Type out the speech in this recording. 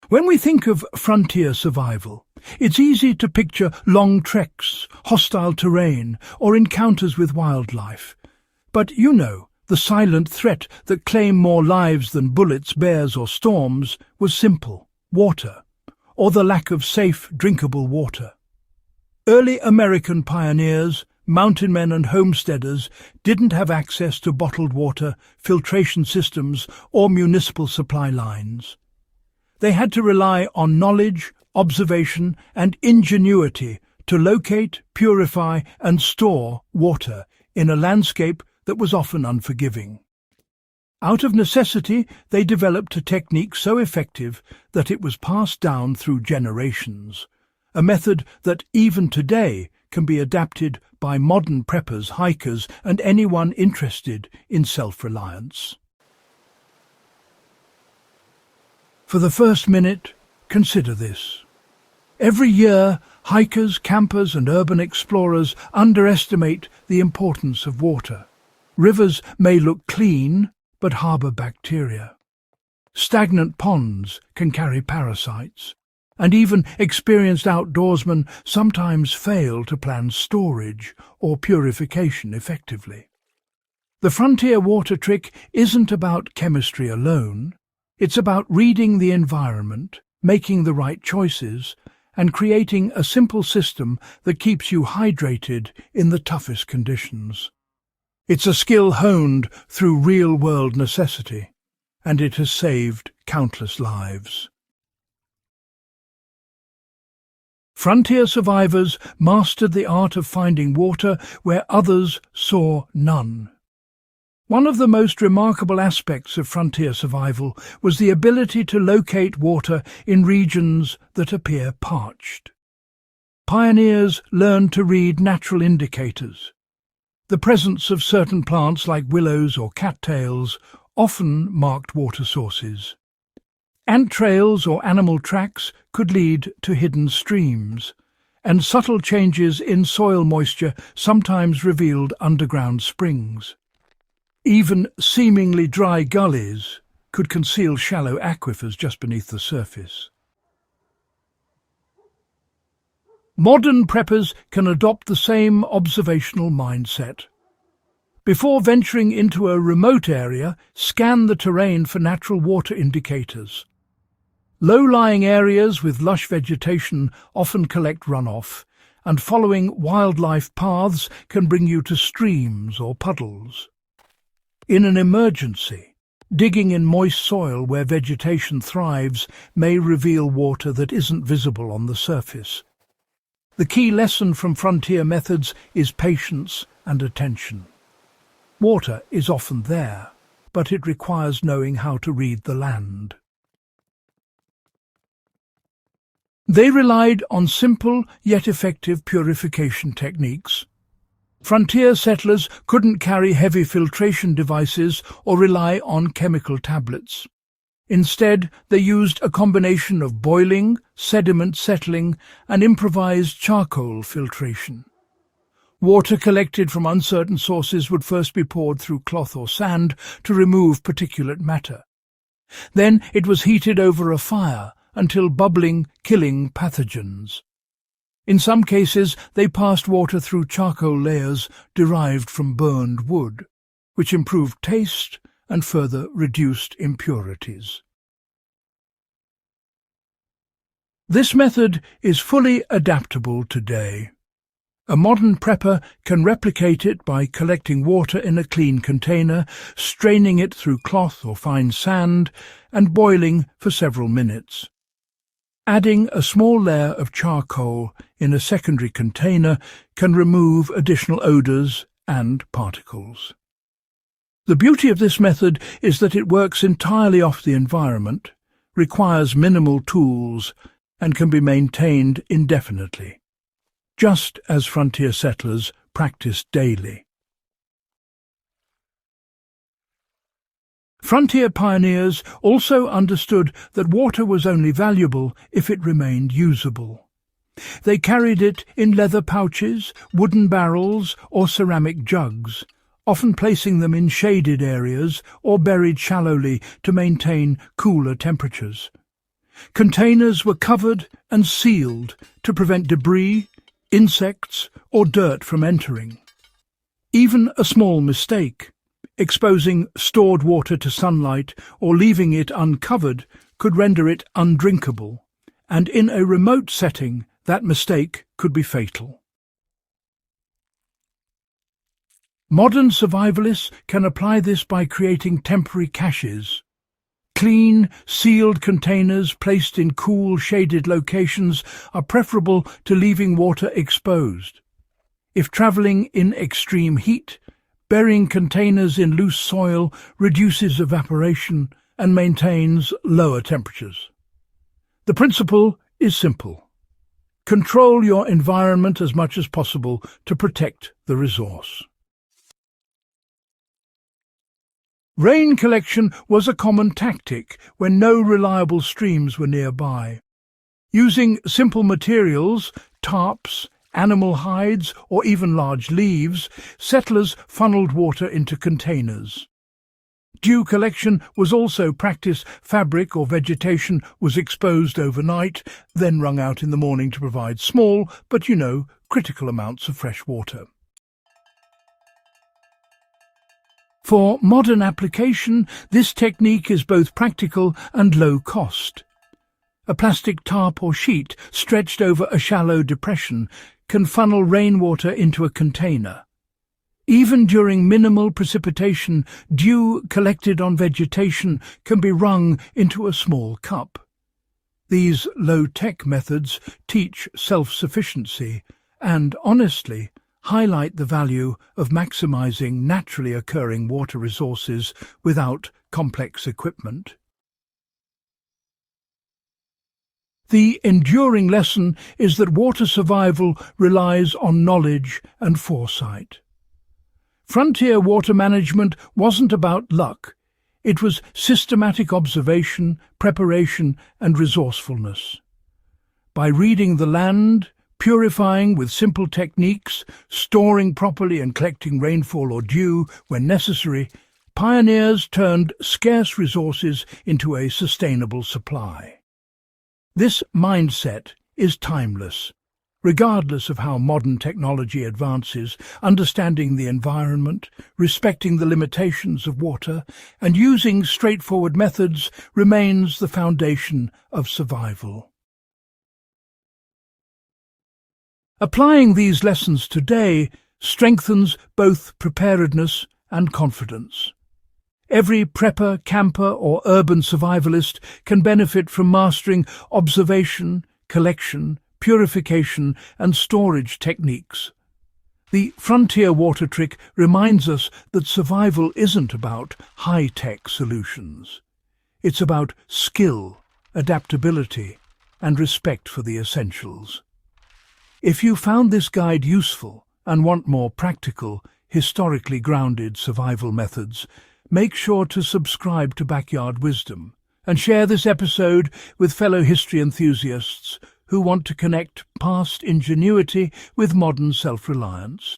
When we think of frontier survival, it's easy to picture long treks, hostile terrain, or encounters with wildlife. But the silent threat that claimed more lives than bullets, bears, or storms was simple: water, or the lack of safe, drinkable water. Early American pioneers, mountain men and homesteaders didn't have access to bottled water, filtration systems, or municipal supply lines. They had to rely on knowledge, observation, and ingenuity to locate, purify, and store water in a landscape that was often unforgiving. Out of necessity, they developed a technique so effective that it was passed down through generations, a method that even today can be adapted by modern preppers, hikers, and anyone interested in self-reliance. For the first minute, consider this. Every year, hikers, campers, and urban explorers underestimate the importance of water. Rivers may look clean, but harbour bacteria. Stagnant ponds can carry parasites, and even experienced outdoorsmen sometimes fail to plan storage or purification effectively. The frontier water trick isn't about chemistry alone. It's about reading the environment, making the right choices, and creating a simple system that keeps you hydrated in the toughest conditions. It's a skill honed through real-world necessity, and it has saved countless lives. Frontier survivors mastered the art of finding water where others saw none. One of the most remarkable aspects of frontier survival was the ability to locate water in regions that appear parched. Pioneers learned to read natural indicators. The presence of certain plants like willows or cattails often marked water sources. Ant trails or animal tracks could lead to hidden streams, and subtle changes in soil moisture sometimes revealed underground springs. Even seemingly dry gullies could conceal shallow aquifers just beneath the surface. Modern preppers can adopt the same observational mindset. Before venturing into a remote area, scan the terrain for natural water indicators. Low-lying areas with lush vegetation often collect runoff, and following wildlife paths can bring you to streams or puddles. In an emergency, digging in moist soil where vegetation thrives may reveal water that isn't visible on the surface. The key lesson from frontier methods is patience and attention. Water is often there, but it requires knowing how to read the land. They relied on simple yet effective purification techniques. Frontier settlers couldn't carry heavy filtration devices or rely on chemical tablets. Instead, they used a combination of boiling, sediment settling, and improvised charcoal filtration. Water collected from uncertain sources would first be poured through cloth or sand to remove particulate matter. Then it was heated over a fire until bubbling, killing pathogens. In some cases, they passed water through charcoal layers derived from burned wood, which improved taste and further reduced impurities. This method is fully adaptable today. A modern prepper can replicate it by collecting water in a clean container, straining it through cloth or fine sand, and boiling for several minutes. Adding a small layer of charcoal in a secondary container can remove additional odours and particles. The beauty of this method is that it works entirely off the environment, requires minimal tools, and can be maintained indefinitely, just as frontier settlers practiced daily. Frontier pioneers also understood that water was only valuable if it remained usable. They carried it in leather pouches, wooden barrels, or ceramic jugs, often placing them in shaded areas or buried shallowly to maintain cooler temperatures. Containers were covered and sealed to prevent debris, insects, or dirt from entering. Even a small mistake, exposing stored water to sunlight or leaving it uncovered, could render it undrinkable, and in a remote setting, that mistake could be fatal. Modern survivalists can apply this by creating temporary caches. Clean, sealed containers placed in cool, shaded locations are preferable to leaving water exposed. If travelling in extreme heat, burying containers in loose soil reduces evaporation and maintains lower temperatures. The principle is simple. Control your environment as much as possible to protect the resource. Rain collection was a common tactic when no reliable streams were nearby. Using simple materials, tarps, animal hides, or even large leaves, settlers funneled water into containers. Dew collection was also practiced. Fabric or vegetation was exposed overnight, then wrung out in the morning to provide small, but critical amounts of fresh water. For modern application, this technique is both practical and low cost. A plastic tarp or sheet stretched over a shallow depression can funnel rainwater into a container. Even during minimal precipitation, dew collected on vegetation can be wrung into a small cup. These low-tech methods teach self-sufficiency and, honestly, highlight the value of maximizing naturally occurring water resources without complex equipment. The enduring lesson is that water survival relies on knowledge and foresight. Frontier water management wasn't about luck. It was systematic observation, preparation, and resourcefulness. By reading the land, purifying with simple techniques, storing properly and collecting rainfall or dew when necessary, pioneers turned scarce resources into a sustainable supply. This mindset is timeless. Regardless of how modern technology advances, understanding the environment, respecting the limitations of water, and using straightforward methods remains the foundation of survival. Applying these lessons today strengthens both preparedness and confidence. Every prepper, camper, or urban survivalist can benefit from mastering observation, collection, purification, and storage techniques. The frontier water trick reminds us that survival isn't about high-tech solutions. It's about skill, adaptability, and respect for the essentials. If you found this guide useful and want more practical, historically grounded survival methods, make sure to subscribe to Backyard Wisdom and share this episode with fellow history enthusiasts who want to connect past ingenuity with modern self-reliance.